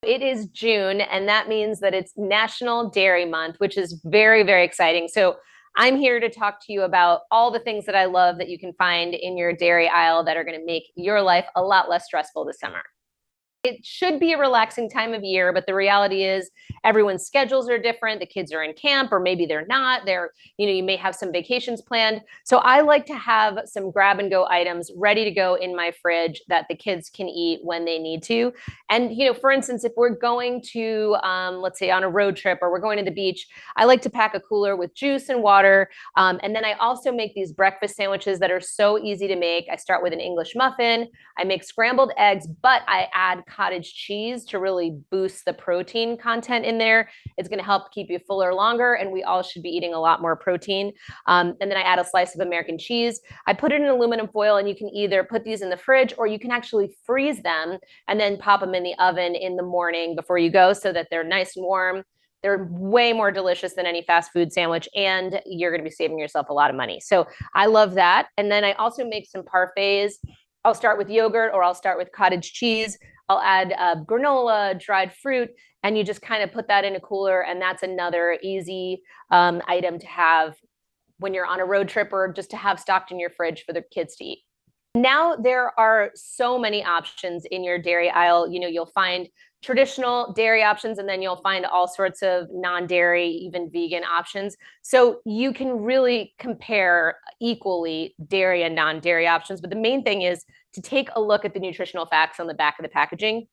It is June, and that means that it's National Dairy Month, which is very, very exciting. So I'm here to talk to you about all the things that I love that you can find in your dairy aisle that are going to make your life a lot less stressful this summer. It should be a relaxing time of year, but the reality is everyone's schedules are different. The kids are in camp, or maybe they're not. You may have some vacations planned. So I like to have some grab and go items ready to go in my fridge that the kids can eat when they need to. And, for instance, if we're going to, let's say on a road trip or we're going to the beach, I like to pack a cooler with juice and water. And then I also make these breakfast sandwiches that are so easy to make. I start with an English muffin. I make scrambled eggs, but I add cottage cheese to really boost the protein content in there. It's going to help keep you fuller longer, and we all should be eating a lot more protein. And then I add a slice of American cheese. I put it in aluminum foil, and you can either put these in the fridge or you can actually freeze them and then pop them in the oven in the morning before you go so that they're nice and warm. They're way more delicious than any fast food sandwich, and you're going to be saving yourself a lot of money. So I love that. And then I also make some parfaits. I'll start with yogurt, or I'll start with cottage cheese. I'll add granola, dried fruit, and you just kind of put that in a cooler. And that's another easy item to have when you're on a road trip, or just to have stocked in your fridge for the kids to eat. Now there are so many options in your dairy aisle. You'll find traditional dairy options, and then you'll find all sorts of non-dairy, even vegan options. So you can really compare equally dairy and non-dairy options. But the main thing is to take a look at the nutritional facts on the back of the packaging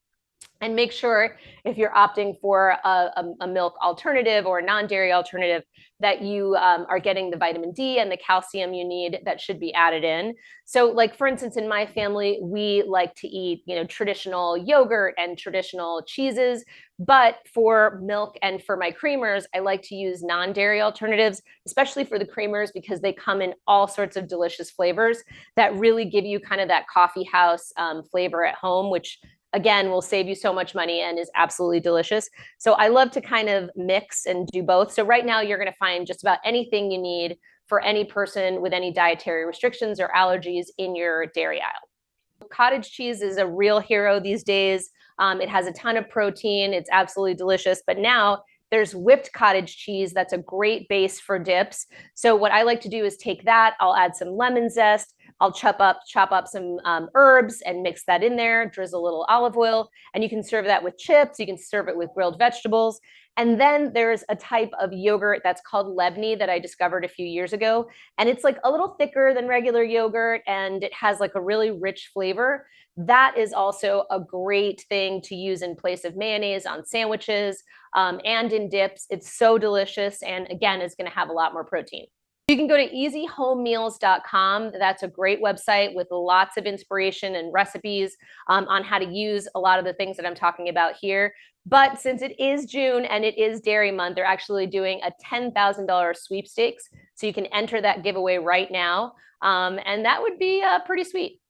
and make sure, if you're opting for a milk alternative or a non-dairy alternative, that you are getting the vitamin D and the calcium you need that should be added in. So like, for instance, in my family, we like to eat, traditional yogurt and traditional cheeses. But for milk and for my creamers, I like to use non-dairy alternatives, especially for the creamers, because they come in all sorts of delicious flavors that really give you kind of that coffee house flavor at home, which again will save you so much money and is absolutely delicious. So I love to kind of mix and do both. So right now you're going to find just about anything you need for any person with any dietary restrictions or allergies in your dairy aisle. Cottage cheese is a real hero these days. It has a ton of protein. It's absolutely delicious. But now there's whipped cottage cheese. That's a great base for dips. So what I like to do is take that. I'll add some lemon zest. I'll chop up some herbs and mix that in there, drizzle a little olive oil, and you can serve that with chips. You can serve it with grilled vegetables. And then there's a type of yogurt that's called Lebni that I discovered a few years ago. And it's like a little thicker than regular yogurt, and it has like a really rich flavor. That is also a great thing to use in place of mayonnaise on sandwiches and in dips. It's so delicious. And again, it's going to have a lot more protein. You can go to easyhomemeals.com. That's a great website with lots of inspiration and recipes on how to use a lot of the things that I'm talking about here. But since it is June and it is Dairy Month, they're actually doing a $10,000 sweepstakes. So you can enter that giveaway right now. And that would be pretty sweet.